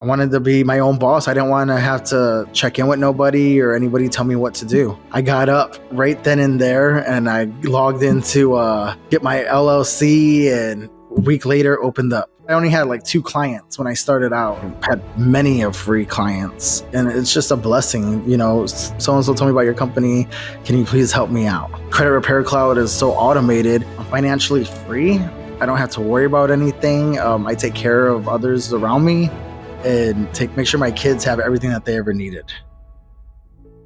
I wanted to be my own boss. I didn't want to have to check in with nobody or anybody tell me what to do. I got up right then and there and I logged into get my LLC, and a week later opened up. I only had like 2 clients when I started out. I had many of free clients, and it's just a blessing. So-and-so told me about your company. Can you please help me out? Credit Repair Cloud is so automated. I'm financially free. I don't have to worry about anything. I take care of others around me and make sure my kids have everything that they ever needed.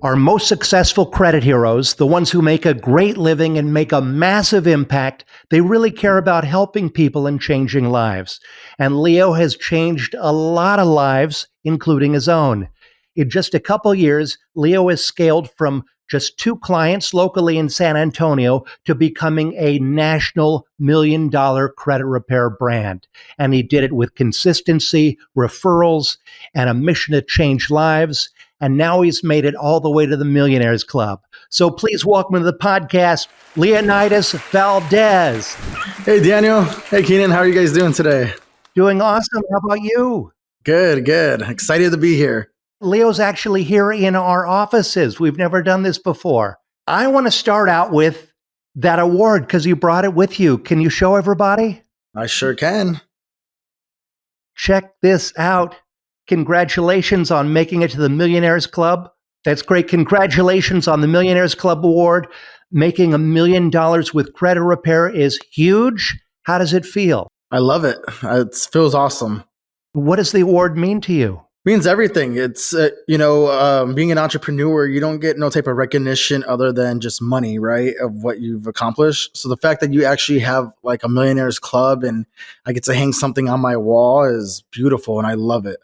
Our most successful credit heroes, the ones who make a great living and make a massive impact, they really care about helping people and changing lives. And Leo has changed a lot of lives, including his own. In just a couple years, Leo has scaled from just 2 clients locally in San Antonio to becoming a national $1 million credit repair brand. And he did it with consistency, referrals, and a mission to change lives. And now he's made it all the way to the Millionaires Club. So please welcome to the podcast, Leonides Valdez. Hey, Daniel. Hey, Keenan. How are you guys doing today? Doing awesome. How about you? Good. Excited to be here. Leo's actually here in our offices. We've never done this before. I want to start out with that award because you brought it with you. Can you show everybody? I sure can. Check this out. Congratulations on making it to the Millionaires Club. That's great. Congratulations on the Millionaires Club award. Making $1 million with credit repair is huge. How does it feel? I love it. It feels awesome. What does the award mean to you? Means everything. It's, being an entrepreneur, you don't get no type of recognition other than just money, right? Of what you've accomplished. So the fact that you actually have like a Millionaires Club and I get to hang something on my wall is beautiful, and I love it.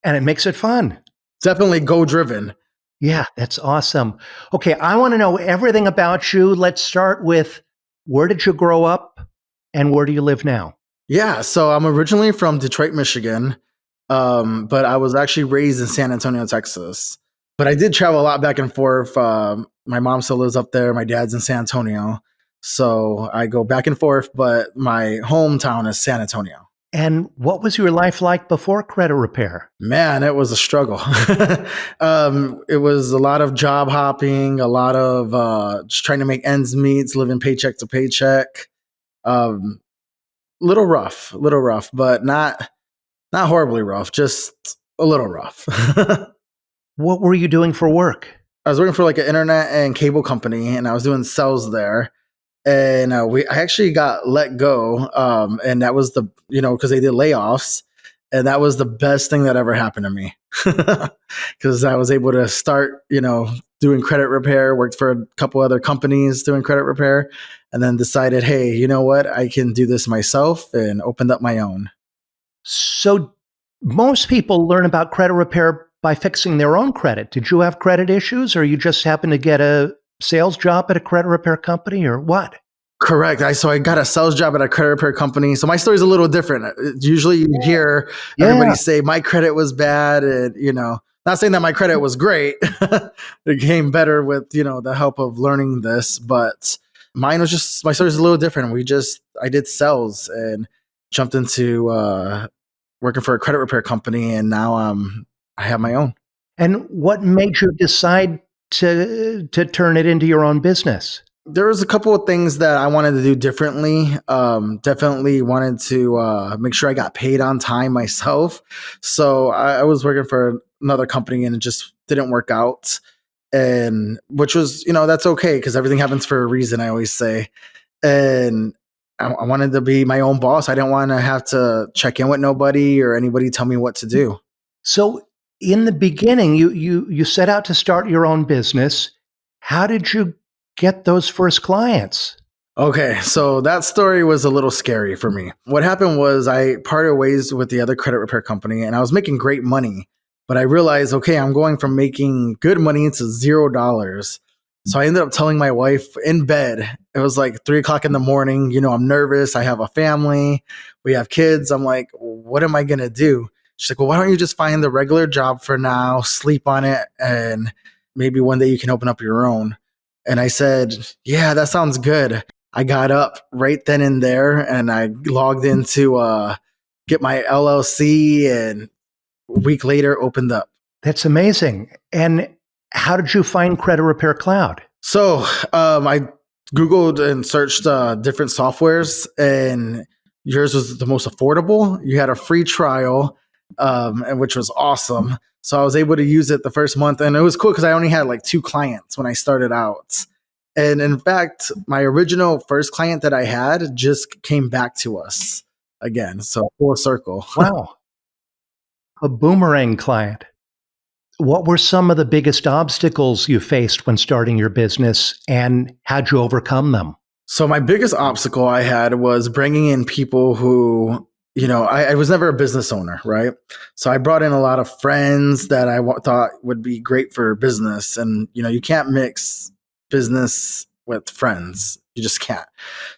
And it makes it fun. Definitely go driven. Yeah, that's awesome. Okay, I want to know everything about you. Let's start with, where did you grow up and where do you live now? Yeah, so I'm originally from Detroit, Michigan, but I was actually raised in San Antonio, Texas. But I did travel a lot back and forth. My mom still lives up there. My dad's in San Antonio. So I go back and forth, but my hometown is San Antonio. And what was your life like before credit repair? Man, it was a struggle. It was a lot of job hopping, a lot of just trying to make ends meet, living paycheck to paycheck. Little rough, but not horribly rough, just a little rough. What were you doing for work? I was working for like an internet and cable company, and I was doing sales there. And I actually got let go, and that was because they did layoffs, and that was the best thing that ever happened to me, because I was able to start, doing credit repair. Worked for a couple other companies doing credit repair, and then decided, hey, you know what, I can do this myself, and opened up my own. So most people learn about credit repair by fixing their own credit. Did you have credit issues, or you just happened to get a sales job at a credit repair company, or what? Correct. So I got a sales job at a credit repair company. So my story is a little different. Usually you hear everybody say my credit was bad, and not saying that my credit was great. It came better with the help of learning this, but mine was just, my story is a little different. I did sales and jumped into working for a credit repair company, and now I have my own. And what made you decide to turn it into your own business? There was a couple of things that I wanted to do differently. Definitely wanted to make sure I got paid on time myself. So I was working for another company, and it just didn't work out. And which was, that's okay, because everything happens for a reason, I always say. And I wanted to be my own boss. I didn't want to have to check in with nobody or anybody tell me what to do. So in the beginning, you set out to start your own business. How did you get those first clients? Okay, so that story was a little scary for me. What happened was I parted ways with the other credit repair company, and I was making great money, but I realized, okay, I'm going from making good money to $0. So I ended up telling my wife in bed. It was like 3 o'clock in the morning. I'm nervous. I have a family. We have kids. I'm like, what am I going to do? She's like, well, why don't you just find the regular job for now, sleep on it, and maybe one day you can open up your own. And I said, yeah, that sounds good. I got up right then and there, and I logged into get my LLC, and a week later opened up. That's amazing. And how did you find Credit Repair Cloud? So I Googled and searched different softwares, and yours was the most affordable. You had a free trial, and which was awesome. So I was able to use it the first month, and it was cool because I only had like 2 clients when I started out. And in fact, my original first client that I had just came back to us again. So full circle. Wow. A boomerang client. What were some of the biggest obstacles you faced when starting your business, and how'd you overcome them? So my biggest obstacle I had was bringing in people who, I was never a business owner, right? So I brought in a lot of friends that I thought would be great for business. And, you can't mix business with friends. You just can't.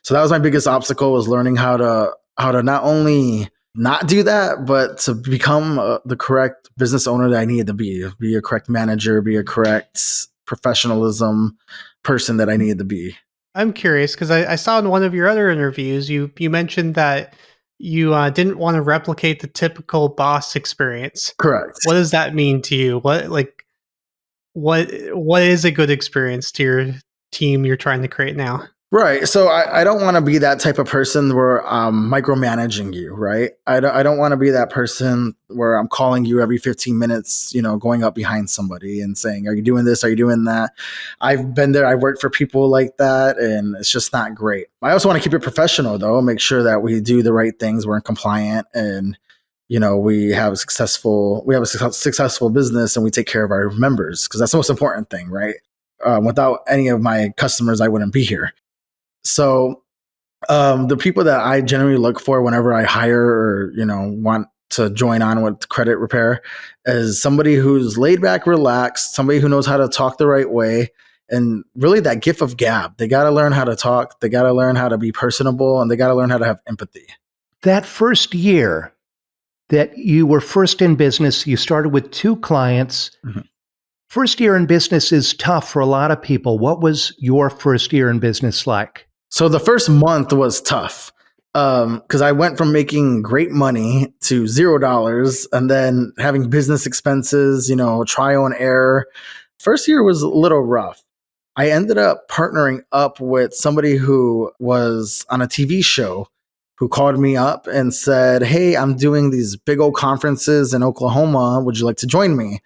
So that was my biggest obstacle, was learning how to not only not do that, but to become the correct business owner that I needed to be a correct manager, be a correct professionalism person that I needed to be. I'm curious because I saw in one of your other interviews you mentioned that you didn't want to replicate the typical boss experience. Correct. What does that mean to you? What is a good experience to your team you're trying to create now? Right. So I don't want to be that type of person where I'm micromanaging you, right? I don't want to be that person where I'm calling you every 15 minutes, going up behind somebody and saying, are you doing this? Are you doing that? I've been there. I've worked for people like that, and it's just not great. I also want to keep it professional, though, make sure that we do the right things, we're compliant, and we have a successful business, and we take care of our members, because that's the most important thing, right? Without any of my customers, I wouldn't be here. So the people that I generally look for whenever I hire or, want to join on with credit repair is somebody who's laid back, relaxed, somebody who knows how to talk the right way, and really that gift of gab. They got to learn how to talk. They got to learn how to be personable, and they got to learn how to have empathy. That first year that you were first in business, you started with 2 clients. Mm-hmm. First year in business is tough for a lot of people. What was your first year in business like? So the first month was tough because I went from making great money to $0 and then having business expenses, trial and error. First year was a little rough. I ended up partnering up with somebody who was on a TV show who called me up and said, hey, I'm doing these big old conferences in Oklahoma. Would you like to join me?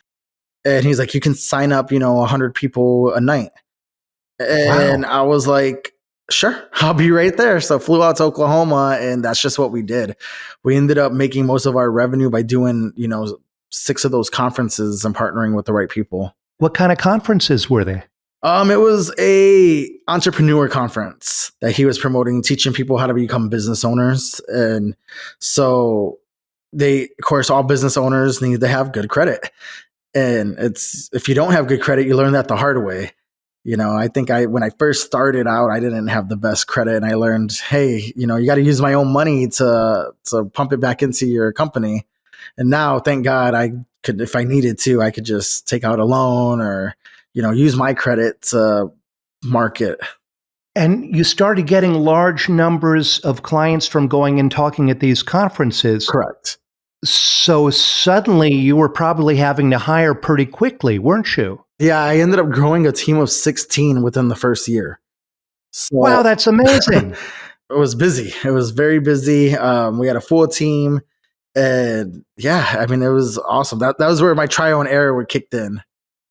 And he's like, you can sign up, 100 people a night. And wow. I was like, sure, I'll be right there. So flew out to Oklahoma, and that's just what we did. We ended up making most of our revenue by doing, 6 of those conferences and partnering with the right people. What kind of conferences were they? It was a entrepreneur conference that he was promoting, teaching people how to become business owners. And so of course, all business owners need to have good credit. And if you don't have good credit, you learn that the hard way. I think when I first started out, I didn't have the best credit, and I learned, hey, you got to use my own money to pump it back into your company. And now, thank God, I could, if I needed to, I could just take out a loan or, use my credit to market. And you started getting large numbers of clients from going and talking at these conferences. Correct. So suddenly you were probably having to hire pretty quickly, weren't you? Yeah, I ended up growing a team of 16 within the first year. So, wow, that's amazing. It was busy. It was very busy. We had a full team. And yeah, I mean, it was awesome. That was where my trial and error kicked in.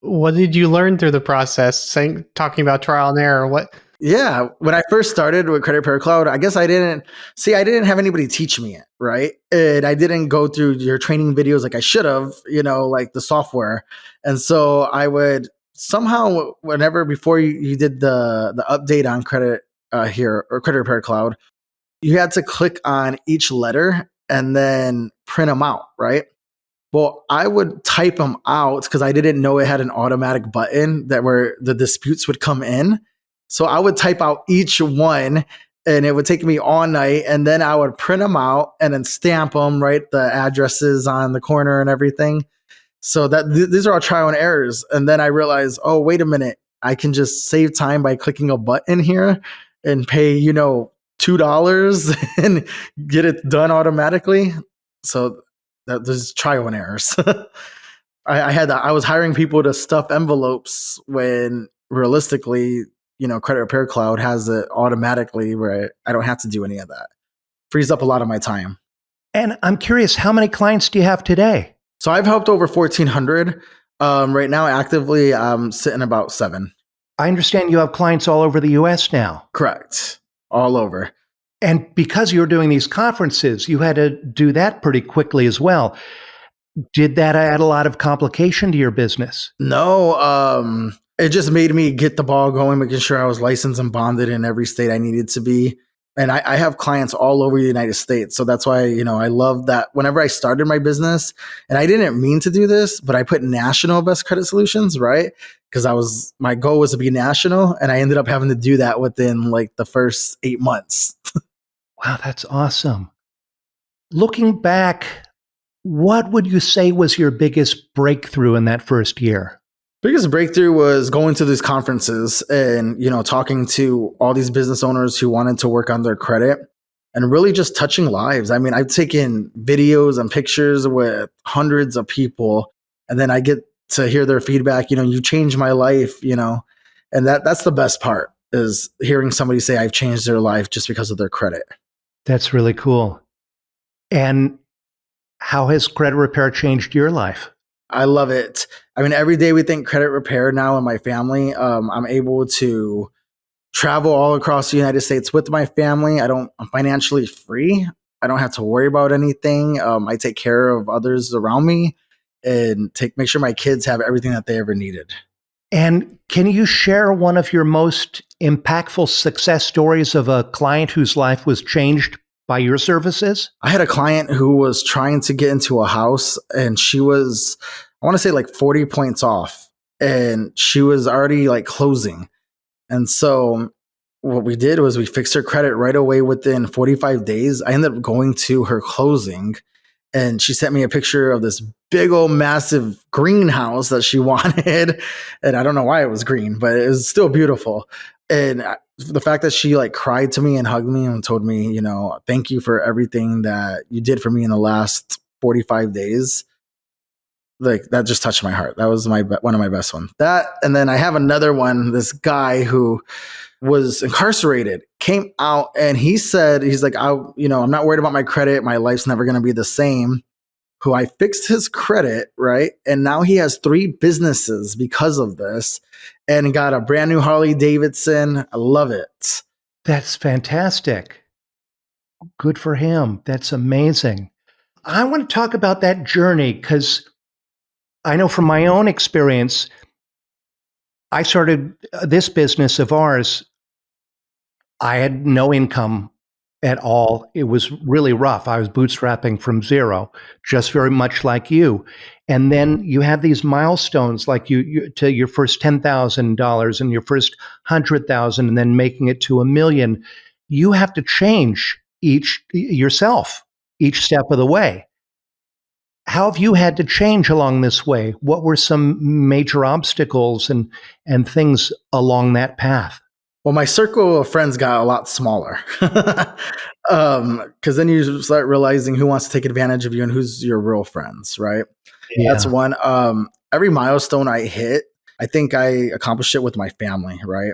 What did you learn through the process? Talking about trial and error, what? Yeah, when I first started with Credit Repair Cloud, I guess I didn't have anybody teach me it, right? And I didn't go through your training videos like I should have, like the software. And so I would somehow, before you did the update on credit here or Credit Repair Cloud, you had to click on each letter and then print them out, right? Well, I would type them out because I didn't know it had an automatic button where the disputes would come in. So I would type out each one, and it would take me all night, and then I would print them out and then stamp them, right? The addresses on the corner and everything. So these are all trial and errors. And then I realized, oh, wait a minute, I can just save time by clicking a button here and pay, $2 and get it done automatically. So There's trial and errors. I was hiring people to stuff envelopes when realistically, Credit Repair Cloud has it automatically where I don't have to do any of that. Frees up a lot of my time. And I'm curious, how many clients do you have today? So I've helped over 1,400. Right now, actively, I'm sitting about 7. I understand you have clients all over the US now. Correct. All over. And because you're doing these conferences, you had to do that pretty quickly as well. Did that add a lot of complication to your business? No, it just made me get the ball going, making sure I was licensed and bonded in every state I needed to be. And I have clients all over the United States. So that's why, I love that whenever I started my business, and I didn't mean to do this, but I put national best credit solutions, right? Because my goal was to be national, and I ended up having to do that within like the first 8 months. Wow, that's awesome. Looking back, what would you say was your biggest breakthrough in that first year? Biggest breakthrough was going to these conferences and, talking to all these business owners who wanted to work on their credit and really just touching lives. I mean, I've taken videos and pictures with hundreds of people, and then I get to hear their feedback, you changed my life, and that's the best part, is hearing somebody say I've changed their life just because of their credit. That's really cool. And how has credit repair changed your life? I love it. I mean, every day we think credit repair now in my family. I'm able to travel all across the United States with my family. I'm financially free. I don't have to worry about anything. I take care of others around me and make sure my kids have everything that they ever needed. And can you share one of your most impactful success stories of a client whose life was changed by your services? I had a client who was trying to get into a house, and she was, I want to say, like 40 points off, and she was already like closing. And so what we did was we fixed her credit right away within 45 days. I ended up going to her closing, and she sent me a picture of this big old massive greenhouse that she wanted. And I don't know why it was green, but it was still beautiful. And the fact that she like cried to me and hugged me and told me, thank you for everything that you did for me in the last 45 days. Like, that just touched my heart. That was one of my best ones. That, and then I have another one, this guy who was incarcerated, came out, and he's like, I'm not worried about my credit. My life's never going to be the same. Who I fixed his credit, right? And now he has 3 businesses because of this, and got a brand new Harley Davidson. I love it. That's fantastic. Good for him. That's amazing. I want to talk about that journey because I know from my own experience, I started this business of ours. I had no income at all. It was really rough. I was bootstrapping from zero, just very much like you. And then you have these milestones, like you to your first $10,000 and your first 100,000, and then making it to $1 million. You have to change yourself each step of the way. How have you had to change along this way? What were some major obstacles and things along that path? Well, my circle of friends got a lot smaller, because then you start realizing who wants to take advantage of you and who's your real friends, right? Yeah. That's one. Every milestone I hit, I think I accomplished it with my family, right?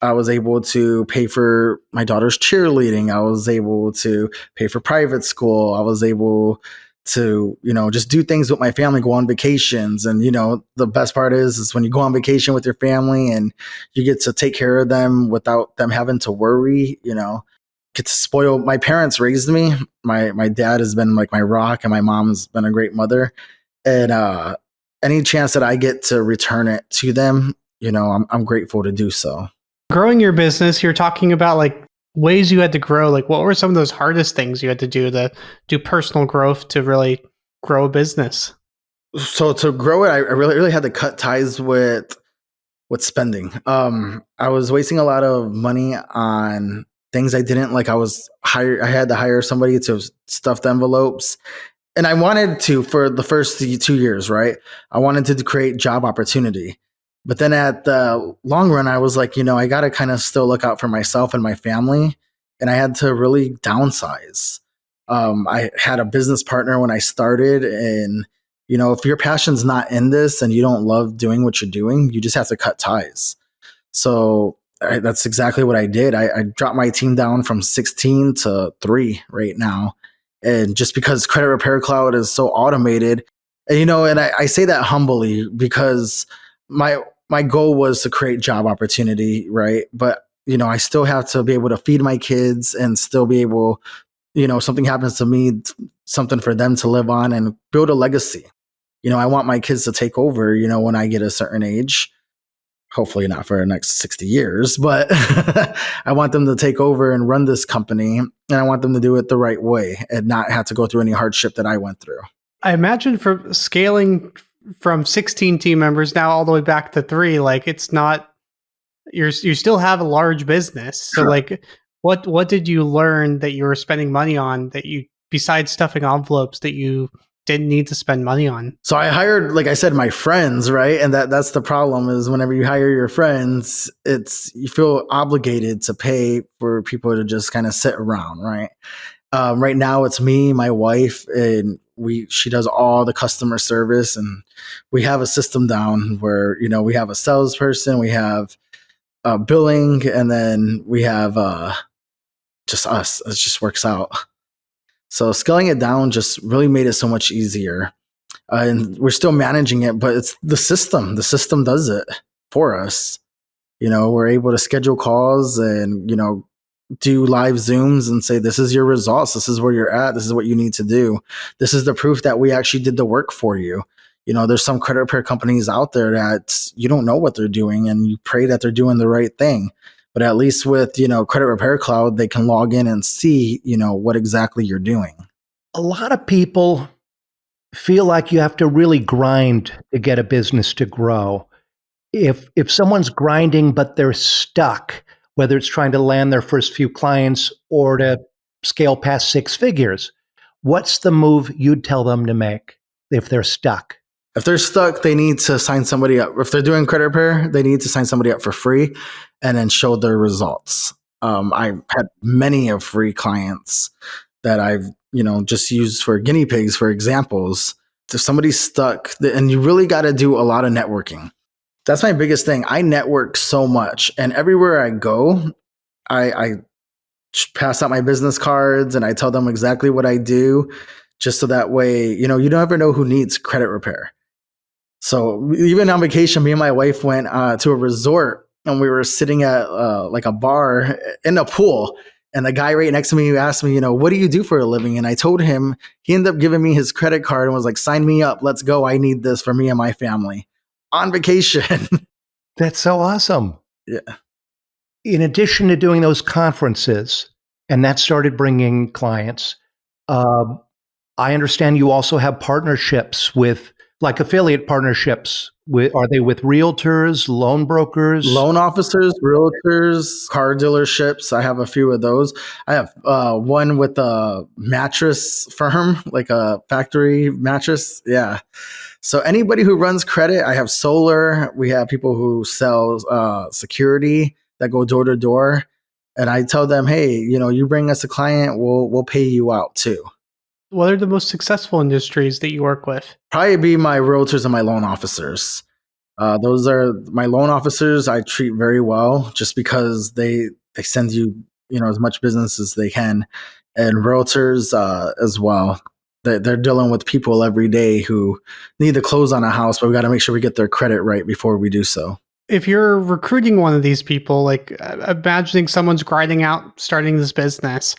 I was able to pay for my daughter's cheerleading. I was able to pay for private school. I was able to, just do things with my family, go on vacations. And, the best part is when you go on vacation with your family and you get to take care of them without them having to worry, get to spoil. My parents raised me. My dad has been like my rock, and my mom's been a great mother. And any chance that I get to return it to them, I'm grateful to do so. Growing your business, you're talking about like ways you had to grow. Like, what were some of those hardest things you had to do personal growth to really grow a business? So to grow it, I really had to cut ties with spending. I was wasting a lot of money on things I didn't like. I had to hire somebody to stuff the envelopes. And I wanted to, for the first 2 years, right? I wanted to create job opportunity. But then at the long run, I was like, I got to kind of still look out for myself and my family. And I had to really downsize. I had a business partner when I started, and if your passion's not in this and you don't love doing what you're doing, you just have to cut ties. So that's exactly what I did. I dropped my team down from 16 to 3 right now. And just because Credit Repair Cloud is so automated, and I say that humbly because my goal was to create job opportunity, right? But I still have to be able to feed my kids and still be able, something happens to me, something for them to live on and build a legacy. I want my kids to take over, when I get a certain age. Hopefully not for the next 60 years, but I want them to take over and run this company, and I want them to do it the right way and not have to go through any hardship that I went through. I imagine for scaling from 16 team members now all the way back to 3, like it's not, you still have a large business. So Sure. like what did you learn that you were spending money on that you, besides stuffing envelopes, that you didn't need to spend money on? So I hired, like I said, my friends, right? And that's the problem is whenever you hire your friends, you feel obligated to pay for people to just kind of sit around, right? Right now it's me, my wife, and she does all the customer service, and we have a system down where, we have a salesperson, we have billing, and then we have just us. It just works out. So scaling it down just really made it so much easier. And we're still managing it, but it's the system. The system does it for us. We're able to schedule calls and, do live Zooms and say, this is your results. This is where you're at. This is what you need to do. This is the proof that we actually did the work for you. There's some credit repair companies out there that you don't know what they're doing and you pray that they're doing the right thing. But at least with, Credit Repair Cloud, they can log in and see, what exactly you're doing. A lot of people feel like you have to really grind to get a business to grow. If someone's grinding but they're stuck, whether it's trying to land their first few clients or to scale past 6 figures, what's the move you'd tell them to make if they're stuck? If they're stuck, they need to sign somebody up. If they're doing credit repair, they need to sign somebody up for free and then show their results. I've had many of free clients that I've, just used for guinea pigs, for examples. If somebody's stuck, and you really got to do a lot of networking. That's my biggest thing. I network so much, and everywhere I go, I pass out my business cards and I tell them exactly what I do, just so that way, you never know who needs credit repair. So even on vacation, me and my wife went to a resort, and we were sitting at like a bar in a pool. And the guy right next to me asked me, what do you do for a living? And I told him. He ended up giving me his credit card and was like, sign me up. Let's go. I need this for me and my family on vacation. That's so awesome. Yeah. In addition to doing those conferences, and that started bringing clients, I understand you also have partnerships with, like affiliate partnerships. Are they with realtors, loan brokers? Loan officers, realtors, car dealerships. I have a few of those. I have one with a mattress firm, like a factory mattress. Yeah. So anybody who runs credit, I have solar. We have people who sell security that go door to door. And I tell them, hey, you bring us a client, we'll pay you out too. What are the most successful industries that you work with? Probably be my realtors and my loan officers. Those are my loan officers. I treat very well just because they send you, as much business as they can, and realtors as well. They're dealing with people every day who need to close on a house, but we got to make sure we get their credit right before we do so. If you're recruiting one of these people, like imagining someone's grinding out, starting this business,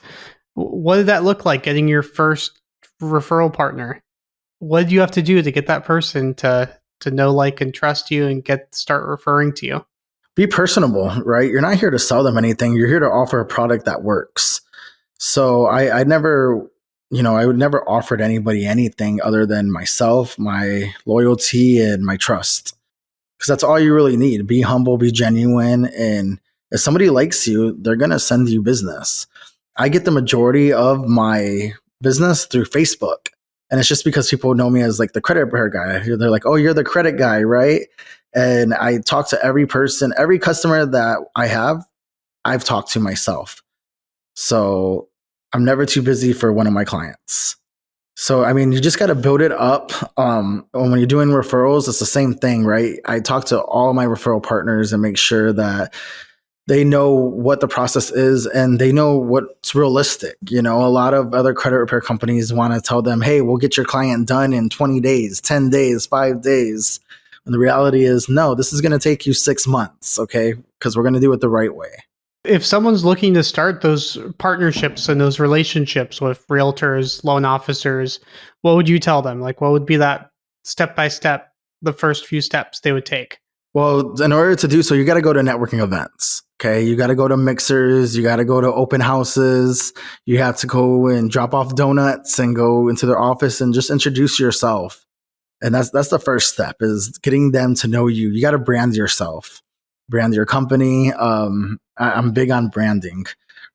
what did that look like? Getting your first referral partner? What did you have to do to get that person to know, like, and trust you and start referring to you? Be personable, right? You're not here to sell them anything. You're here to offer a product that works. So I never, I would never offer anybody anything other than myself, my loyalty, and my trust. Because that's all you really need. Be humble, be genuine. And if somebody likes you, they're going to send you business. I get the majority of my business through Facebook. And it's just because people know me as like the credit repair guy. They're like, oh, you're the credit guy, right? And I talk to every person, every customer that I have, I've talked to myself. So I'm never too busy for one of my clients. So, I mean, you just got to build it up. When you're doing referrals, it's the same thing, right? I talk to all my referral partners and make sure that they know what the process is and they know what's realistic. A lot of other credit repair companies want to tell them, hey, we'll get your client done in 20 days, 10 days, 5 days. And the reality is, no, this is going to take you 6 months, okay? Because we're going to do it the right way. If someone's looking to start those partnerships and those relationships with realtors, loan officers, what would you tell them? Like, what would be that step by step, the first few steps they would take? Well, in order to do so, you got to go to networking events. Okay. You got to go to mixers. You got to go to open houses. You have to go and drop off donuts and go into their office and just introduce yourself. And that's the first step, is getting them to know you. You got to brand yourself, brand your company. I'm big on branding,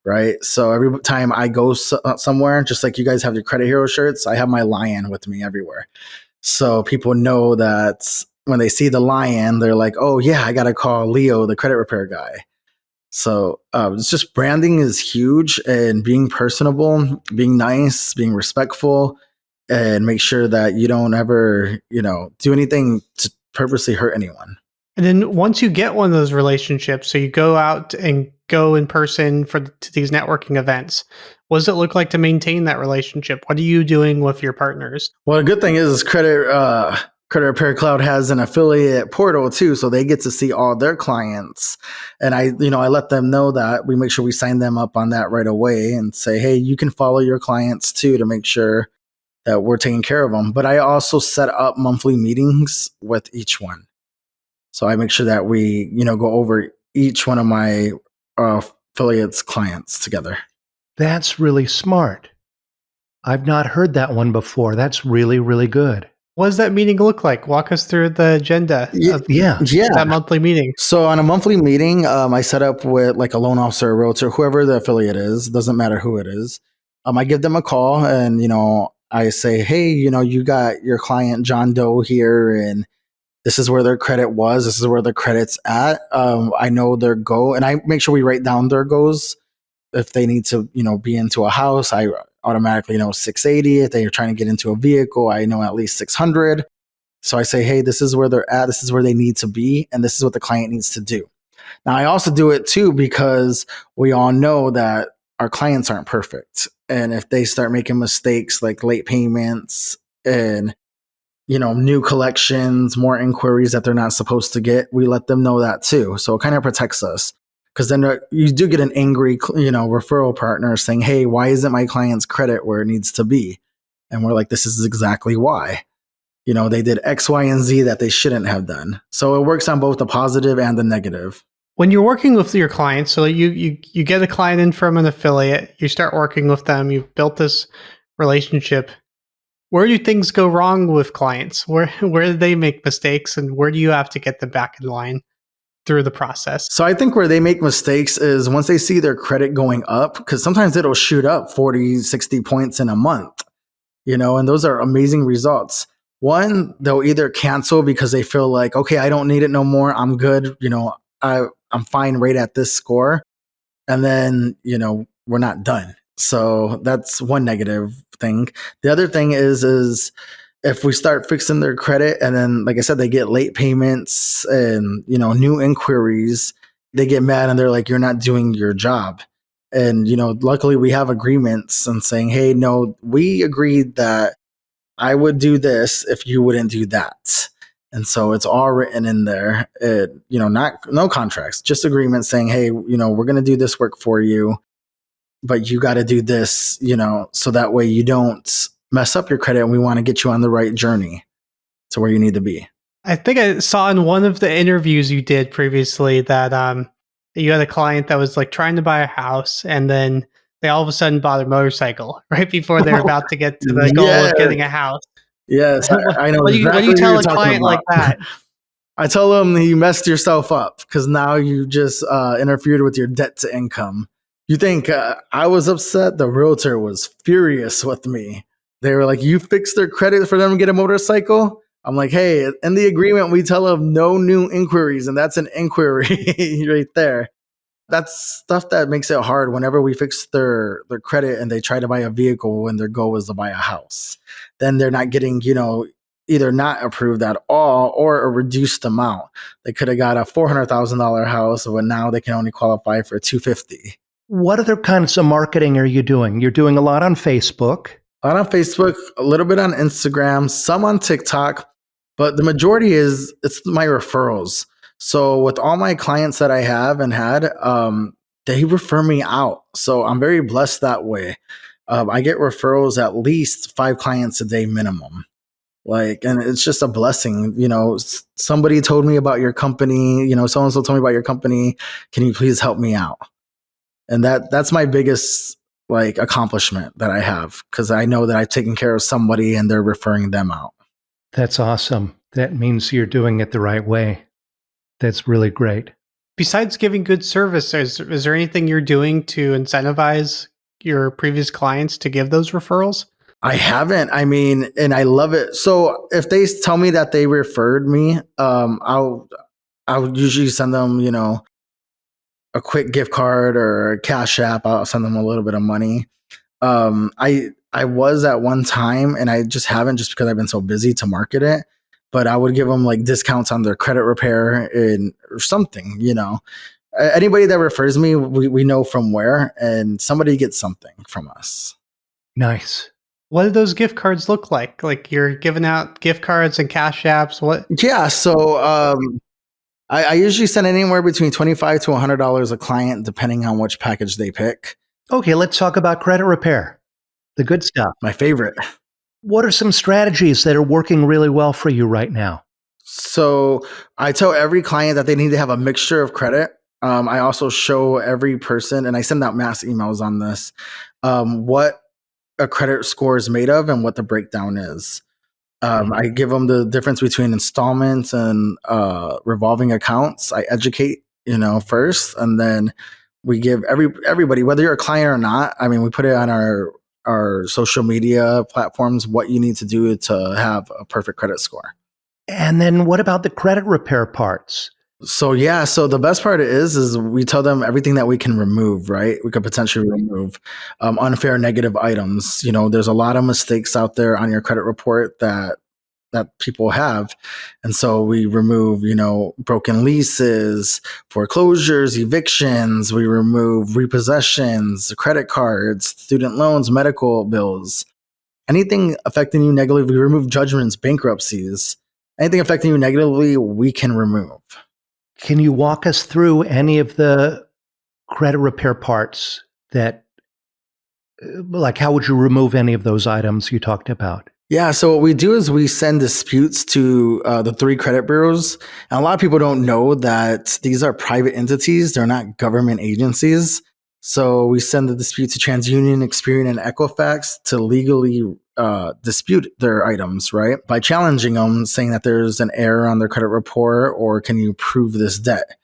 right? So every time I go somewhere, just like you guys have your Credit Hero shirts, I have my lion with me everywhere. So people know that when they see the lion, they're like, oh yeah, I got to call Leo, the credit repair guy. So it's just, branding is huge, and being personable, being nice, being respectful, and make sure that you don't ever, do anything to purposely hurt anyone. And then once you get one of those relationships, so you go out and go in person to these networking events, what does it look like to maintain that relationship? What are you doing with your partners? Well, the good thing is Credit Repair Cloud has an affiliate portal too, so they get to see all their clients. And I let them know that. We make sure we sign them up on that right away and say, hey, you can follow your clients too, to make sure that we're taking care of them. But I also set up monthly meetings with each one. So I make sure that we, go over each one of my affiliates' clients together. That's really smart. I've not heard that one before. That's really, really good. What does that meeting look like? Walk us through the agenda of that monthly meeting. So on a monthly meeting, I set up with like a loan officer, a realtor, whoever the affiliate is, doesn't matter who it is. I give them a call and, I say, hey, you got your client John Doe here, and this is where their credit was. This is where their credit's at. I know their goal, and I make sure we write down their goals. If they need to, be into a house, I automatically know 680. If they're trying to get into a vehicle, I know at least 600. So I say, hey, this is where they're at. This is where they need to be. And this is what the client needs to do. Now, I also do it too, because we all know that our clients aren't perfect. And if they start making mistakes like late payments and, new collections, more inquiries that they're not supposed to get, we let them know that too. So it kind of protects us. Because then you do get an angry, referral partner saying, hey, why isn't my client's credit where it needs to be? And we're like, this is exactly why. They did X, Y, and Z that they shouldn't have done. So it works on both the positive and the negative. When you're working with your clients, so you get a client in from an affiliate, you start working with them, you've built this relationship. Where do things go wrong with clients? Where do they make mistakes, and where do you have to get them back in line through the process? So I think where they make mistakes is once they see their credit going up, because sometimes it'll shoot up 40, 60 points in a month, and those are amazing results. One, they'll either cancel because they feel like, okay, I don't need it no more. I'm good. I'm fine right at this score. And then, we're not done. So that's one negative thing. The other thing is if we start fixing their credit and then, like I said, they get late payments and, new inquiries, they get mad and they're like, you're not doing your job. And, luckily we have agreements and saying, hey, no, we agreed that I would do this if you wouldn't do that. And so it's all written in there, no contracts, just agreements saying, hey, we're going to do this work for you, but you got to do this, so that way you don't mess up your credit, and we want to get you on the right journey to where you need to be. I think I saw in one of the interviews you did previously that you had a client that was like trying to buy a house, and then they all of a sudden bought a motorcycle right before they're about to get to the goal of getting a house. Yes, I know. What do you tell a client like that? I tell them you messed yourself up because now you just interfered with your debt to income. You think I was upset? The realtor was furious with me. They were like, you fixed their credit for them to get a motorcycle? I'm like, hey, in the agreement, we tell them no new inquiries, and that's an inquiry right there. that's stuff that makes it hard whenever we fix their credit and they try to buy a vehicle when their goal is to buy a house. Then they're not getting, either not approved at all or a reduced amount. They could have got a $400,000 house, but now they can only qualify for 250. What other kinds of marketing are you doing? You're doing a lot on Facebook. A lot on Facebook, a little bit on Instagram, some on TikTok, but the majority it's my referrals. So with all my clients that I have and had, they refer me out. So I'm very blessed that way. I get referrals at least 5 clients a day minimum. And it's just a blessing. Somebody told me about your company, so-and-so told me about your company. Can you please help me out? And that's my biggest accomplishment that I have, because I know that I've taken care of somebody and they're referring them out. That's awesome. That means you're doing it the right way. That's really great. Besides giving good service, is there anything you're doing to incentivize your previous clients to give those referrals? I haven't. And I love it. So if they tell me that they referred me, I'll usually send them, a quick gift card or a Cash App. I'll send them a little bit of money. I was at one time, and I just haven't, just because I've been so busy to market it. But I would give them discounts on their credit repair or something. Anybody that refers me, we know from where, and somebody gets something from us. Nice. What do those gift cards look like? Like, you're giving out gift cards and Cash Apps. What? Yeah. So I usually send anywhere between $25 to $100 a client, depending on which package they pick. Okay, let's talk about credit repair. The good stuff. My favorite. What are some strategies that are working really well for you right now? So I tell every client that they need to have a mixture of credit. I also show every person, and I send out mass emails on this, what a credit score is made of and what the breakdown is. I give them the difference between installments and revolving accounts. I educate, first, and then we give everybody, whether you're a client or not. We put it on our social media platforms, what you need to do to have a perfect credit score. And then what about the credit repair parts? So the best part is we tell them everything that we can remove, right? We could potentially remove unfair negative items. There's a lot of mistakes out there on your credit report that people have. And so we remove, broken leases, foreclosures, evictions. We remove repossessions, credit cards, student loans, medical bills. Anything affecting you negatively, we remove judgments, bankruptcies. Anything affecting you negatively, we can remove. Can you walk us through any of the credit repair parts that, how would you remove any of those items you talked about? Yeah, so what we do is we send disputes to the 3 credit bureaus. And a lot of people don't know that these are private entities. They're not government agencies. So we send the dispute to TransUnion, Experian, and Equifax to legally dispute their items, right? By challenging them, saying that there's an error on their credit report, or can you prove this debt?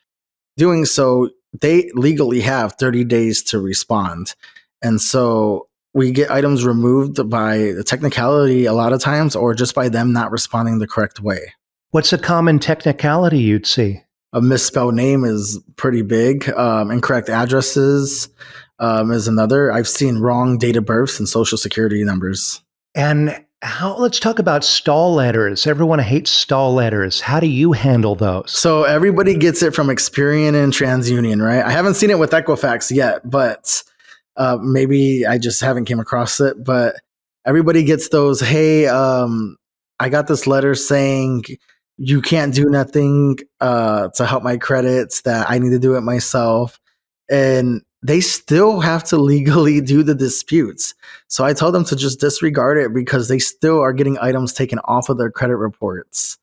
Doing so, they legally have 30 days to respond. And so we get items removed by the technicality a lot of times, or just by them not responding the correct way. What's a common technicality you'd see? A misspelled name is pretty big. Incorrect addresses is another. I've seen wrong date of births and social security numbers. And let's talk about stall letters. Everyone hates stall letters. How do you handle those? So everybody gets it from Experian and TransUnion, right? I haven't seen it with Equifax yet, but maybe I just haven't came across it. But everybody gets those. Hey, I got this letter saying you can't do nothing to help my credits, that I need to do it myself. And they still have to legally do the disputes. So I told them to just disregard it, because they still are getting items taken off of their credit reports.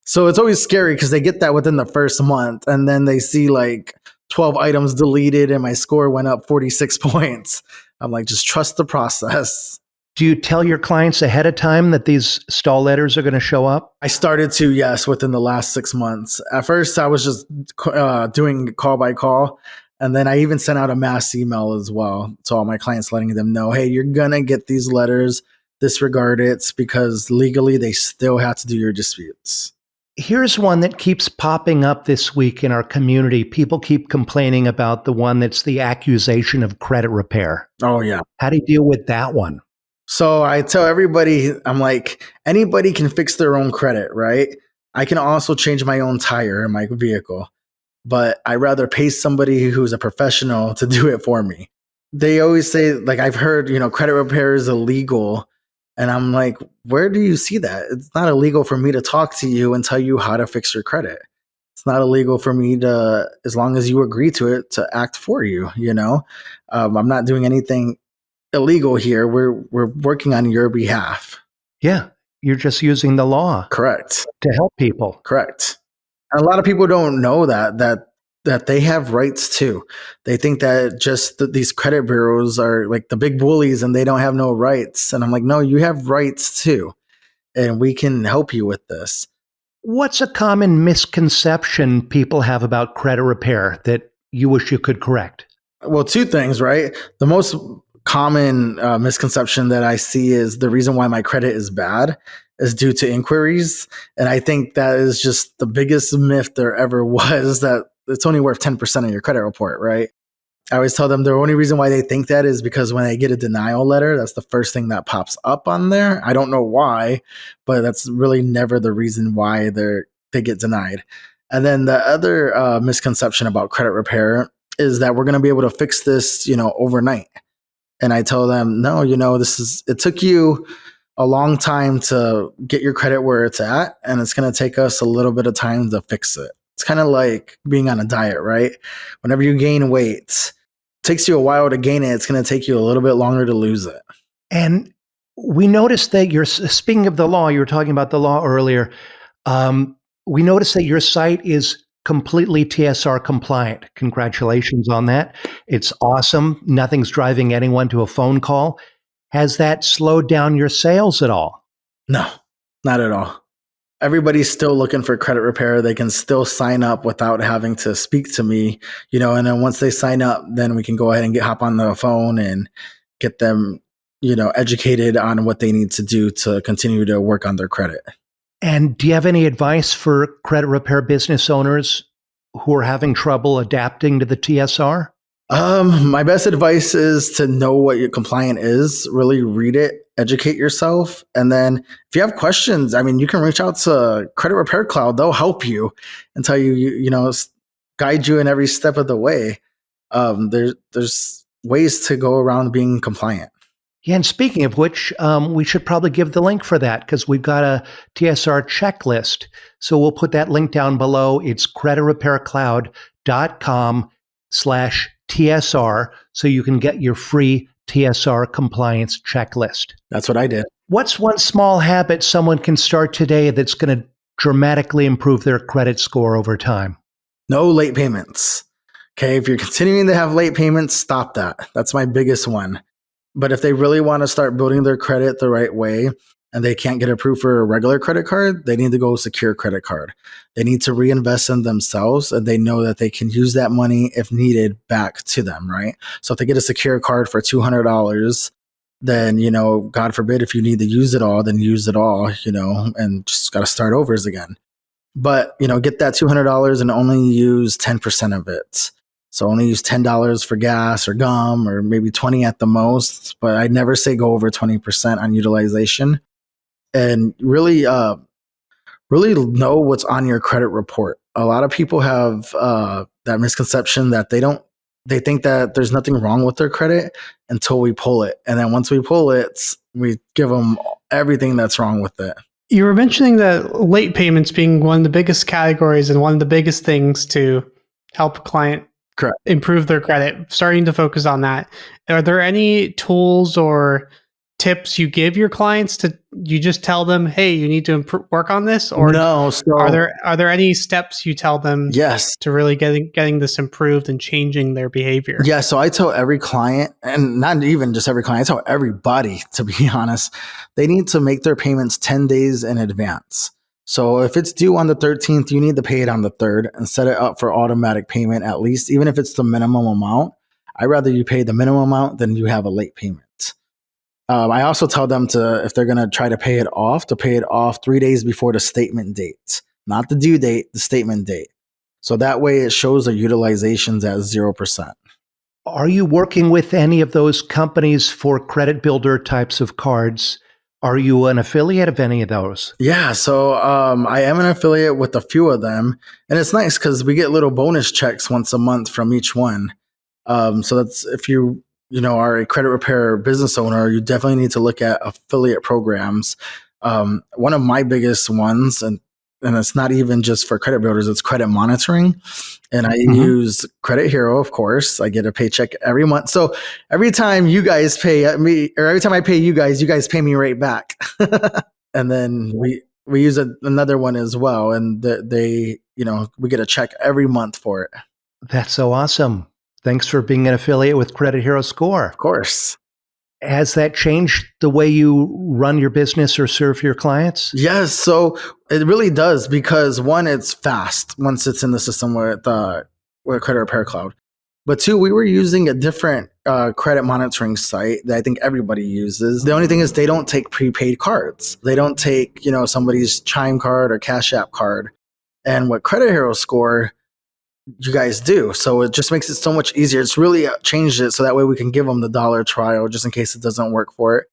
So it's always scary, because they get that within the first month, and then they see 12 items deleted and my score went up 46 points. I'm like, just trust the process. Do you tell your clients ahead of time that these stall letters are going to show up? I started to, yes, within the last 6 months. At first, I was just doing call by call. And then I even sent out a mass email as well to all my clients, letting them know, hey, you're going to get these letters, disregard it, because legally they still have to do your disputes. Here's one that keeps popping up this week in our community. People keep complaining about the one that's the accusation of credit repair. Oh, yeah. How do you deal with that one? So I tell everybody, I'm like, anybody can fix their own credit, right? I can also change my own tire in my vehicle, but I'd rather pay somebody who's a professional to do it for me. They always say, like, I've heard, credit repair is illegal. And I'm like, where do you see that? It's not illegal for me to talk to you and tell you how to fix your credit. It's not illegal for me to, as long as you agree to it, to act for you. I'm not doing anything illegal here. We're working on your behalf. Yeah, you're just using the law Correct. to help people. Correct. And a lot of people don't know that they have rights too. They think that just these credit bureaus are like the big bullies and they don't have no rights. And I'm like, no, you have rights too. And we can help you with this. What's a common misconception people have about credit repair that you wish you could correct? Well, two things, right? The most common misconception that I see is the reason why my credit is bad is due to inquiries. And I think that is just the biggest myth there ever was, that it's only worth 10% of your credit report, right? I always tell them the only reason why they think that is because when they get a denial letter, that's the first thing that pops up on there. I don't know why, but that's really never the reason why they get denied. And then the other misconception about credit repair is that we're going to be able to fix this, overnight. And I tell them, no, it took you a long time to get your credit where it's at, and it's going to take us a little bit of time to fix it. It's kind of like being on a diet, right? Whenever you gain weight, it takes you a while to gain it. It's going to take you a little bit longer to lose it. And we noticed that speaking of the law, you were talking about the law earlier. We noticed that your site is completely TSR compliant. Congratulations on that. It's awesome. Nothing's driving anyone to a phone call. Has that slowed down your sales at all? No, not at all. Everybody's still looking for credit repair. They can still sign up without having to speak to me, and then once they sign up, then we can go ahead and hop on the phone and get them, educated on what they need to do to continue to work on their credit. And do you have any advice for credit repair business owners who are having trouble adapting to the TSR? My best advice is to know what your compliant is, really read it, educate yourself. And then if you have questions, you can reach out to Credit Repair Cloud. They'll help you and tell you, guide you in every step of the way. There's ways to go around being compliant. Yeah, and speaking of which, we should probably give the link for that because we've got a TSR checklist. So we'll put that link down below. It's creditrepaircloud.com/TSR so you can get your free TSR compliance checklist. That's what I did. What's one small habit someone can start today that's going to dramatically improve their credit score over time? No late payments. Okay, if you're continuing to have late payments, stop that. That's my biggest one. But if they really want to start building their credit the right way and they can't get approved for a regular credit card, they need to go secure credit card. They need to reinvest in themselves, and they know that they can use that money if needed back to them, right? So if they get a secure card for $200, then, God forbid, if you need to use it all, then use it all, and just got to start over again. But, get that $200 and only use 10% of it. So only use $10 for gas or gum, or maybe 20 at the most. But I'd never say go over 20% on utilization. And really know what's on your credit report. A lot of people have that misconception that they think that there's nothing wrong with their credit until we pull it. And then once we pull it, we give them everything that's wrong with it. You were mentioning that late payments being one of the biggest categories and one of the biggest things to help a client Correct. improve their credit, starting to focus on that. Are there any tools or tips you give your clients you just tell them, hey, you need to work on this? Or no, so, are there any steps you tell them yes, to really getting this improved and changing their behavior? Yeah, so I tell every client, and not even just every client, I tell everybody, to be honest, they need to make their payments 10 days in advance. So if it's due on the 13th, you need to pay it on the 3rd and set it up for automatic payment, at least, even if it's the minimum amount. I'd rather you pay the minimum amount than you have a late payment. I also tell them if they're going to try to pay it off 3 days before the statement date. not the due date, the statement date. So that way it shows their utilizations at 0%. Are you working with any of those companies for credit builder types of cards? Are you an affiliate of any of those? Yeah, so I am an affiliate with a few of them, and it's nice because we get little bonus checks once a month from each one. So that's if you know are a credit repair business owner, you definitely need to look at affiliate programs. One of my biggest ones, and it's not even just for credit builders, it's credit monitoring. And I use Credit Hero, of course. I get a paycheck every month. So every time you guys pay me, or every time I pay you guys pay me right back. And then we use another one as well, and they we get a check every month for it. That's so awesome. Thanks for being an affiliate with Credit Hero Score. Of course. Has that changed the way you run your business or serve your clients? Yes, so it really does because one, it's fast once it's in the system with Credit Repair Cloud. But two, we were using a different credit monitoring site that I think everybody uses. The only thing is they don't take prepaid cards. They don't take somebody's Chime card or Cash App card. And what Credit Hero Score, you guys do. So it just makes it so much easier. It's really changed it so that way we can give them the $1 trial just in case it doesn't work for it.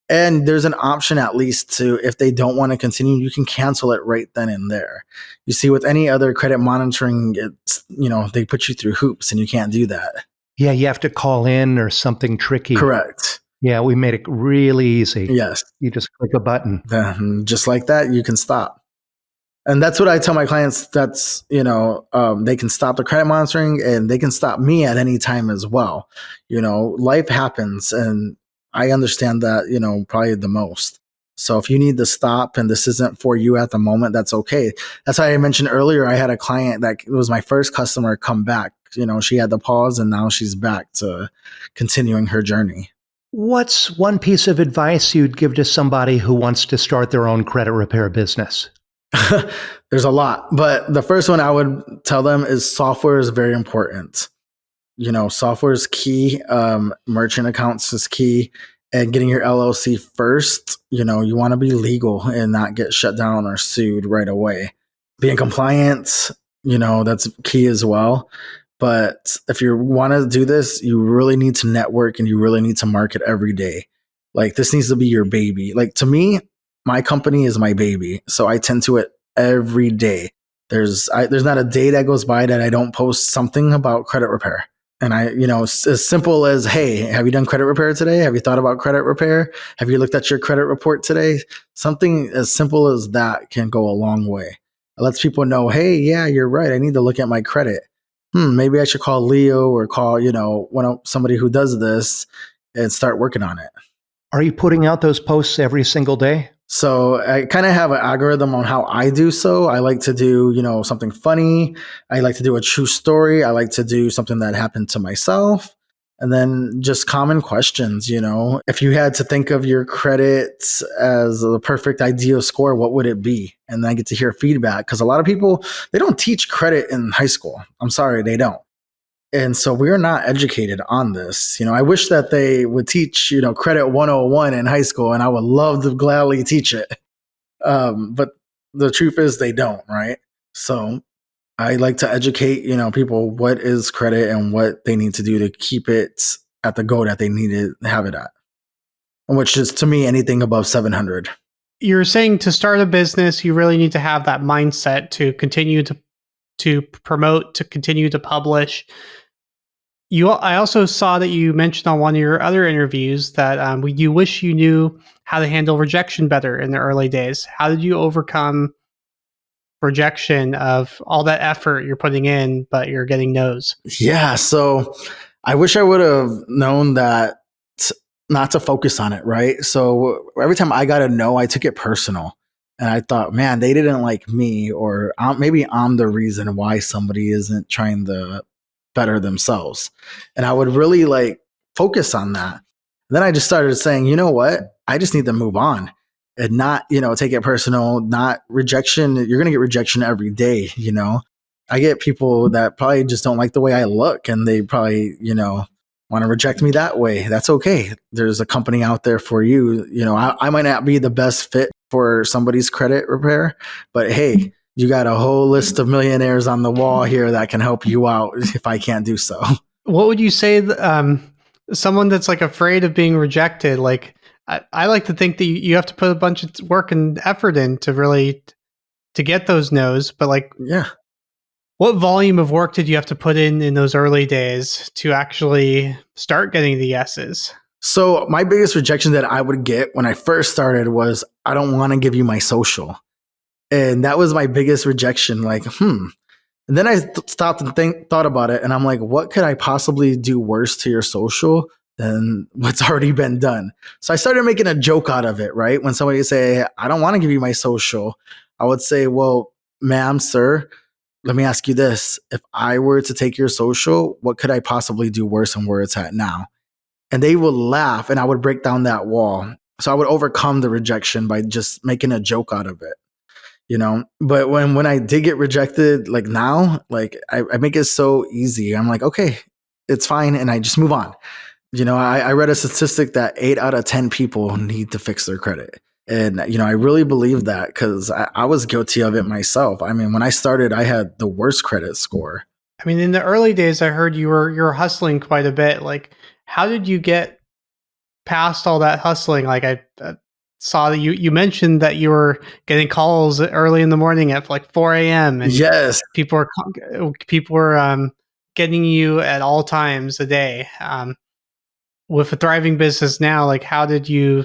And there's an option at least to, if they don't want to continue, you can cancel it right then and there. You see, with any other credit monitoring, it's, they put you through hoops and you can't do that. Yeah, you have to call in or something tricky. Correct. Yeah, we made it really easy. Yes. You just click a button. Just like that, you can stop. And that's what I tell my clients. That's, they can stop the credit monitoring and they can stop me at any time as well. Life happens and I understand that, probably the most. So if you need to stop and this isn't for you at the moment, that's okay. That's why I mentioned earlier, I had a client that was my first customer come back. She had the pause and now she's back to continuing her journey. What's one piece of advice you'd give to somebody who wants to start their own credit repair business? There's a lot, but the first one I would tell them is software is very important. Software is key. Merchant accounts is key, and getting your LLC first. You want to be legal and not get shut down or sued right away. Being compliant, that's key as well. But if you want to do this, you really need to network and you really need to market every day. Like this needs to be your baby. Like to me, my company is my baby. So I tend to it every day. There's not a day that goes by that I don't post something about credit repair. And as simple as, hey, have you done credit repair today? Have you thought about credit repair? Have you looked at your credit report today? Something as simple as that can go a long way. It lets people know, hey, yeah, you're right. I need to look at my credit. Maybe I should call Leo or call, somebody who does this and start working on it. Are you putting out those posts every single day? So I kind of have an algorithm on how I do so. I like to do, something funny. I like to do a true story. I like to do something that happened to myself. And then just common questions, if you had to think of your credit as the perfect ideal score, what would it be? And then I get to hear feedback because a lot of people, they don't teach credit in high school. I'm sorry, they don't. And so we're not educated on this. I wish that they would teach, credit 101 in high school, and I would love to gladly teach it. But the truth is they don't, right? So I like to educate, people what is credit and what they need to do to keep it at the goal that they need to have it at, which is to me anything above 700. You're saying to start a business, you really need to have that mindset to continue to promote, to continue to publish. I also saw that you mentioned on one of your other interviews that you wish you knew how to handle rejection better in the early days. How did you overcome rejection of all that effort you're putting in, but you're getting no's? Yeah, so I wish I would have known that not to focus on it, right? So every time I got a no, I took it personal. And I thought, man, they didn't like me, or maybe I'm the reason why somebody isn't trying to better themselves. And I would really focus on that. And then I just started saying, you know what? I just need to move on and not, take it personal, not rejection. You're going to get rejection every day. I get people that probably just don't like the way I look and they probably, want to reject me that way. That's okay. There's a company out there for you. I might not be the best fit for somebody's credit repair, but hey, You got a whole list of millionaires on the wall here that can help you out if I can't do so. What would you say, someone that's like afraid of being rejected? Like, I like to think that you have to put a bunch of work and effort in to really to get those no's. But like, Yeah. what volume of work did you have to put in those early days to actually start getting the yeses? So my biggest rejection that I would get when I first started was, I don't want to give you my social. And that was my biggest rejection. Like, And then I stopped and thought about it. And I'm like, what could I possibly do worse to your social than what's already been done? So I started making a joke out of it, right? When somebody say, I don't want to give you my social, I would say, well, ma'am, sir, let me ask you this. If I were to take your social, what could I possibly do worse than where it's at now? And they would laugh and I would break down that wall. So I would overcome the rejection by just making a joke out of it, But when I did get rejected, like now, like I make it so easy. I'm like, okay, it's fine. And I just move on. I read a statistic that 8 out of 10 people need to fix their credit. And, I really believe that because I was guilty of it myself. I mean, when I started, I had the worst credit score. I mean, in the early days, I heard you were hustling quite a bit. Like, how did you get past all that hustling? Like, I saw that you mentioned that you were getting calls early in the morning at like 4 a.m. and Yes. people were getting you at all times a day. With a thriving business now, like, how did you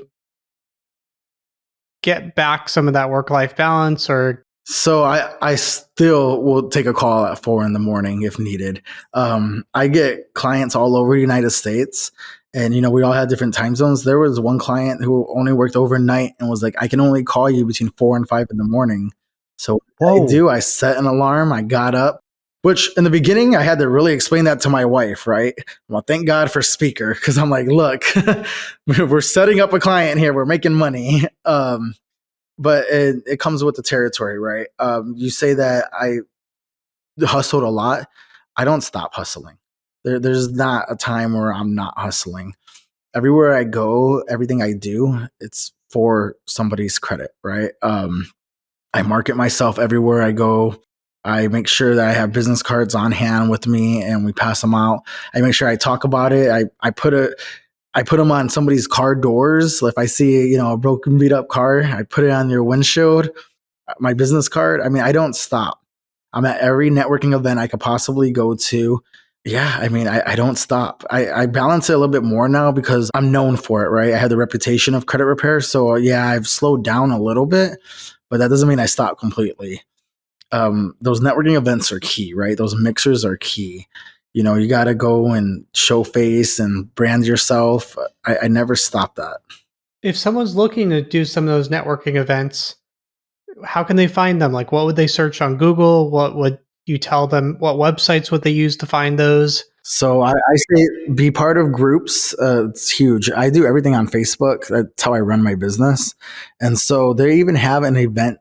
get back some of that work-life balance? Or So I still will take a call at 4 a.m. if needed. I get clients all over the United States, and we all had different time zones. There was one client who only worked overnight and was like, I can only call you between 4 and 5 a.m. So Whoa. I set an alarm. I got up, which in the beginning I had to really explain that to my wife, right? Well, thank God for speaker, because I'm like, look, we're setting up a client here. We're making money. But it comes with the territory, right? You say that I hustled a lot. I don't stop hustling. There's not a time where I'm not hustling. Everywhere I go, everything I do, it's for somebody's credit, right? I market myself everywhere I go. I make sure that I have business cards on hand with me and we pass them out. I make sure I talk about it. I put them on somebody's car doors. If I see, a broken, beat up car, I put it on your windshield, my business card. I mean, I don't stop. I'm at every networking event I could possibly go to. Yeah, I mean, I don't stop. I balance it a little bit more now because I'm known for it, right? I have the reputation of credit repair. So yeah, I've slowed down a little bit, but that doesn't mean I stop completely. Those networking events are key, right? Those mixers are key. You got to go and show face and brand yourself. I never stop that. if someone's looking to do some of those networking events, how can they find them? Like, what would they search on Google? What would you tell them? What websites would they use to find those? So I say be part of groups. It's huge. I do everything on Facebook. That's how I run my business. And so they even have an event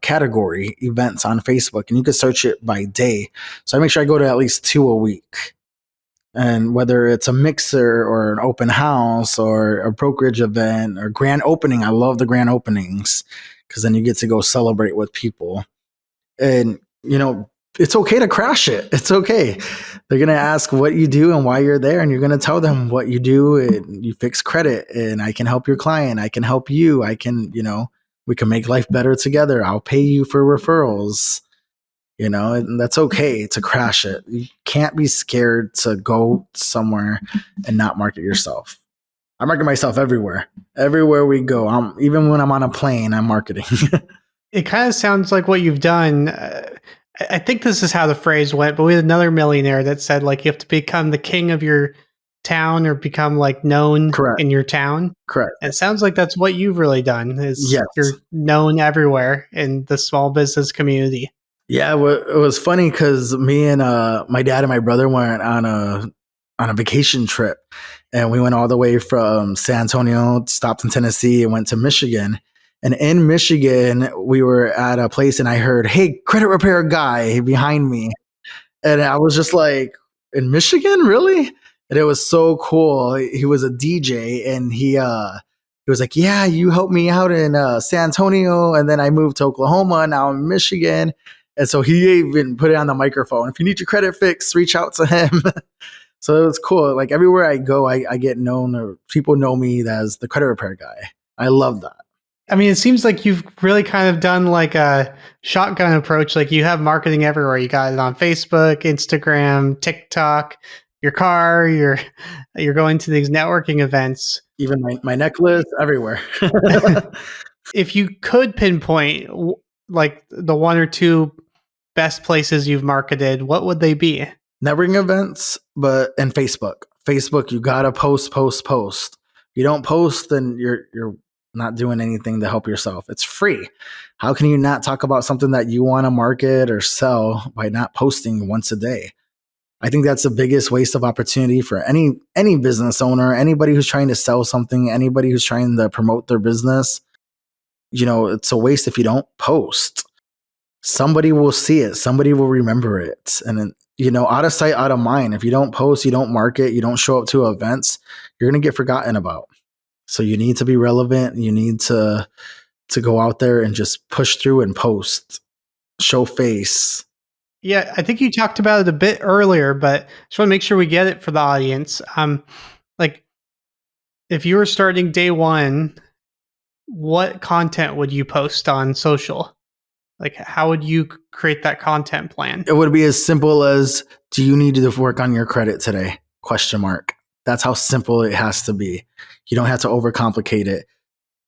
category, events on Facebook, and you can search it by day. So I make sure I go to at least 2 a week. And whether it's a mixer or an open house or a brokerage event or grand opening, I love the grand openings because then you get to go celebrate with people. And, it's okay to crash it. It's okay. They're going to ask what you do and why you're there. And you're going to tell them what you do. And you fix credit and I can help your client. I can help you. I can, we can make life better together. I'll pay you for referrals. And that's okay to crash it. You can't be scared to go somewhere and not market yourself. I market myself everywhere. Everywhere we go. Even when I'm on a plane, I'm marketing. It kind of sounds like what you've done. I think this is how the phrase went, but we had another millionaire that said, like, you have to become the king of your town or become like known Correct. in your town. Correct. And it sounds like that's what you've really done. Is Yes. You're known everywhere in the small business community. Yeah, it was funny because me and my dad and my brother went on a vacation trip, and we went all the way from San Antonio, stopped in Tennessee, and went to Michigan. And in Michigan, we were at a place, and I heard, "Hey, credit repair guy" behind me, and I was just like, "In Michigan, really?" And it was so cool. He was a DJ, and He was like, yeah, you helped me out in San Antonio, and then I moved to Oklahoma. Now I'm in Michigan. And so he even put it on the microphone. If you need your credit fixed, reach out to him. So it was cool. Like everywhere I go, I get known, or people know me as the credit repair guy. I love that. I mean, it seems like you've really kind of done like a shotgun approach. Like you have marketing everywhere. You got it on Facebook, Instagram, TikTok, your car, you're going to these networking events. Even my necklace, everywhere. If you could pinpoint like the one or two best places you've marketed, what would they be? Networking events, and Facebook, you gotta post. If you don't post, then you're not doing anything to help yourself. It's free. How can you not talk about something that you want to market or sell by not posting once a day? I think that's the biggest waste of opportunity for any business owner, anybody who's trying to sell something, anybody who's trying to promote their business. It's a waste if you don't post. Somebody will see it. Somebody will remember it. And then, out of sight, out of mind. If you don't post, you don't market, you don't show up to events, you're going to get forgotten about. So you need to be relevant. You need to go out there and just push through and post, show face. Yeah, I think you talked about it a bit earlier, but just want to make sure we get it for the audience. Like if you were starting day one, what content would you post on social? Like how would you create that content plan? It would be as simple as, do you need to work on your credit today? ? That's how simple it has to be. You don't have to overcomplicate it.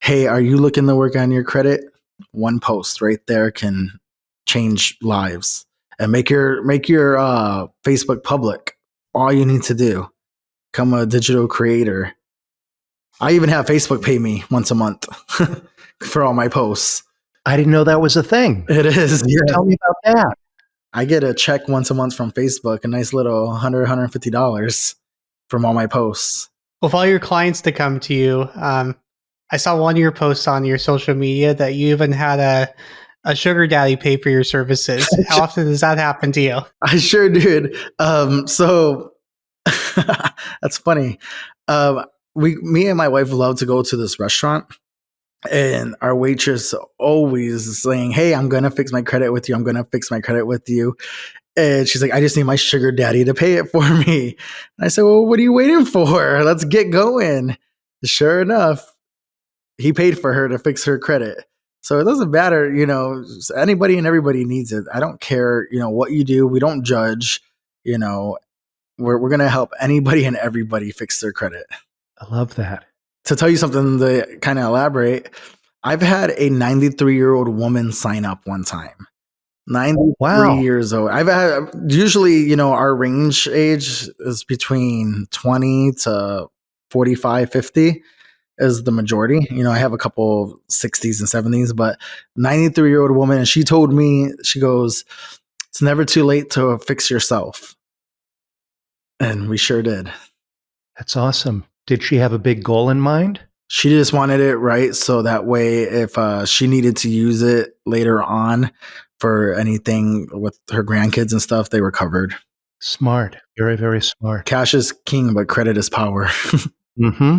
Hey, are you looking to work on your credit? One post right there can change lives. And make your Facebook public. All you need to do. Become a digital creator. I even have Facebook pay me once a month for all my posts. I didn't know that was a thing. It is. Yeah. Tell me about that. I get a check once a month from Facebook, a nice little $100, $150 from all my posts. With all your clients to come to you, I saw one of your posts on your social media that you even had a sugar daddy pay for your services. How often does that happen to you? I sure did. So that's funny. Me and my wife love to go to this restaurant, and our waitress always saying, hey, I'm going to fix my credit with you. I'm going to fix my credit with you. And she's like, I just need my sugar daddy to pay it for me. And I said, well, what are you waiting for? Let's get going. Sure enough, he paid for her to fix her credit. So it doesn't matter, anybody and everybody needs it. I don't care, what you do. We don't judge, we're going to help anybody and everybody fix their credit. I love that. To tell you something to kind of elaborate, I've had a 93-year-old woman sign up one time. 93 years old. I've had usually, our range age is between 20 to 45, 50 is the majority. I have a couple 60s and 70s, but 93-year-old woman. And she told me, she goes, it's never too late to fix yourself. And we sure did. That's awesome. Did she have a big goal in mind? She just wanted it right. So that way, if she needed to use it later on for anything with her grandkids and stuff, they were covered. Smart. Very, very smart. Cash is king, but credit is power. Mm-hmm.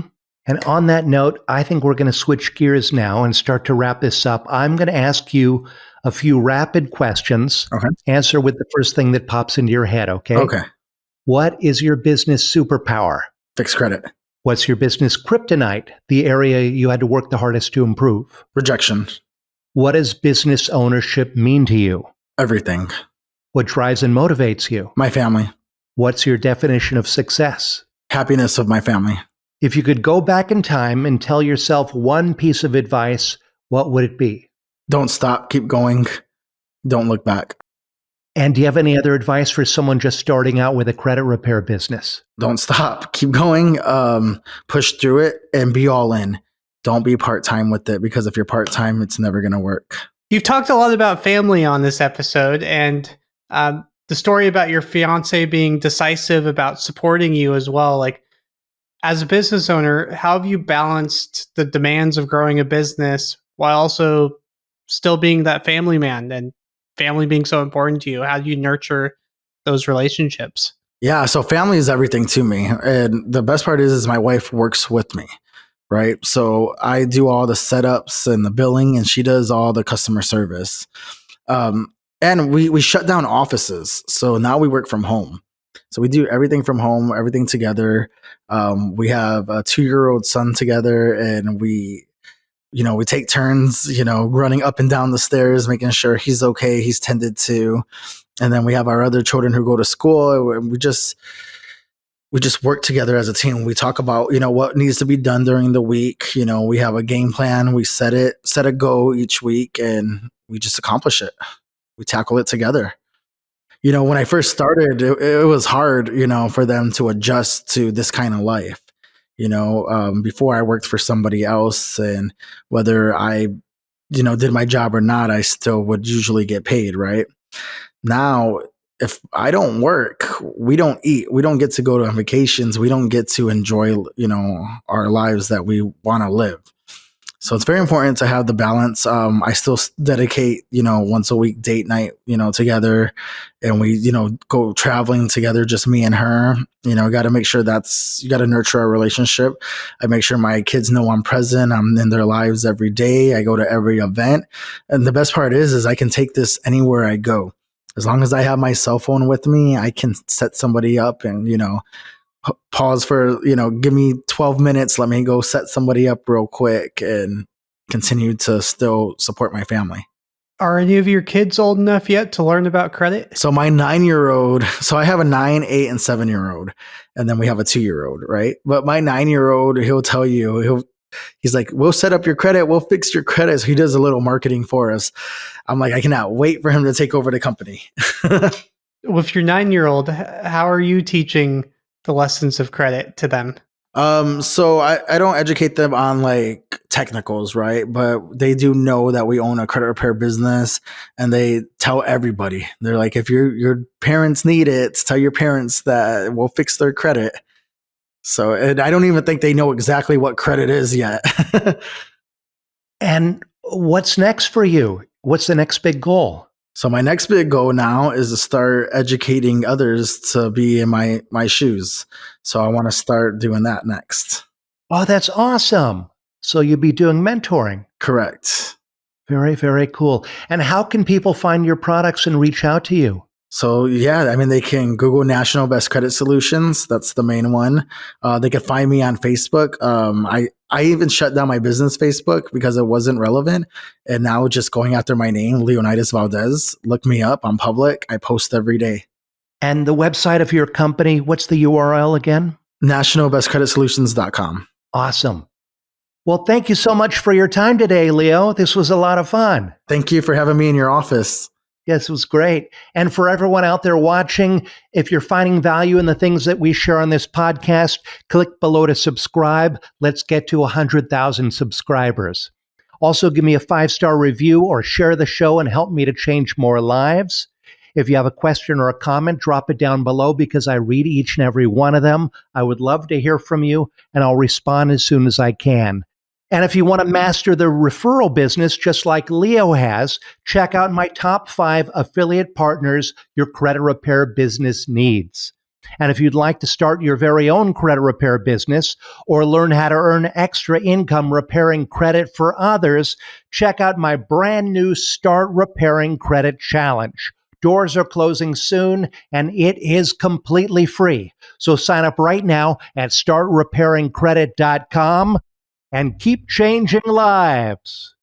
And on that note, I think we're going to switch gears now and start to wrap this up. I'm going to ask you a few rapid questions. Okay. Answer with the first thing that pops into your head, okay? Okay. What is your business superpower? Fixed credit. What's your business kryptonite, the area you had to work the hardest to improve? Rejection. What does business ownership mean to you? Everything. What drives and motivates you? My family. What's your definition of success? Happiness of my family. If you could go back in time and tell yourself one piece of advice, what would it be? Don't stop. Keep going. Don't look back. And do you have any other advice for someone just starting out with a credit repair business? Don't stop. Keep going. Push through it and be all in. Don't be part-time with it, because if you're part-time, it's never going to work. You've talked a lot about family on this episode, and the story about your fiance being decisive about supporting you as well. Like, as a business owner, how have you balanced the demands of growing a business while also still being that family man and family being so important to you? How do you nurture those relationships? Yeah, so family is everything to me. And the best part is my wife works with me. right? So I do all the setups and the billing, and she does all the customer service. And we shut down offices, so now we work from home. So we do everything from home, everything together. We have a 2-year-old son together, and we take turns, running up and down the stairs, making sure he's okay, he's tended to. And then we have our other children who go to school, and we just work together as a team. We talk about, what needs to be done during the week. We have a game plan. We set a goal each week, and we just accomplish it. We tackle it together. When I first started, it was hard, for them to adjust to this kind of life. Before I worked for somebody else, and whether I, did my job or not, I still would usually get paid, right? Now, if I don't work, we don't eat. We don't get to go to vacations. We don't get to enjoy, our lives that we want to live. So it's very important to have the balance. I still dedicate, once a week date night, together, and we, go traveling together, just me and her. Got to make sure you got to nurture our relationship. I make sure my kids know I'm present. I'm in their lives every day. I go to every event. And the best part is I can take this anywhere I go. As long as I have my cell phone with me, I can set somebody up and, pause for, give me 12 minutes. Let me go set somebody up real quick and continue to still support my family. Are any of your kids old enough yet to learn about credit? So my 9-year-old, so I have a 9, 8, and 7-year-old, and then we have a 2-year-old, right? But my 9-year-old, he'll tell you, he's like, we'll set up your credit. We'll fix your credit. So he does a little marketing for us. I'm like, I cannot wait for him to take over the company. With your 9-year-old, how are you teaching the lessons of credit to them? So I don't educate them on like technicals, right? But they do know that we own a credit repair business, and they tell everybody. They're like, if your parents need it, tell your parents that we'll fix their credit. So, and I don't even think they know exactly what credit is yet. And what's next for you? What's the next big goal? So my next big goal now is to start educating others to be in my shoes. So I want to start doing that next. Oh, that's awesome. So you'll be doing mentoring. Correct. Very, very cool. And how can people find your products and reach out to you? So yeah, they can Google National Best Credit Solutions. That's the main one. They can find me on Facebook. I even shut down my business Facebook because it wasn't relevant. And now just going after my name, Leonides Valdez. Look me up. I'm public. I post every day. And the website of your company, what's the URL again? nationalbestcreditsolutions.com. Awesome. Well, thank you so much for your time today, Leo. This was a lot of fun. Thank you for having me in your office. Yes, it was great. And for everyone out there watching, if you're finding value in the things that we share on this podcast, click below to subscribe. Let's get to 100,000 subscribers. Also, give me a 5-star review or share the show and help me to change more lives. If you have a question or a comment, drop it down below because I read each and every one of them. I would love to hear from you, and I'll respond as soon as I can. And if you want to master the referral business just like Leo has, check out my top 5 affiliate partners your credit repair business needs. And if you'd like to start your very own credit repair business or learn how to earn extra income repairing credit for others, check out my brand new Start Repairing Credit Challenge. Doors are closing soon, and it is completely free. So sign up right now at startrepairingcredit.com. and keep changing lives.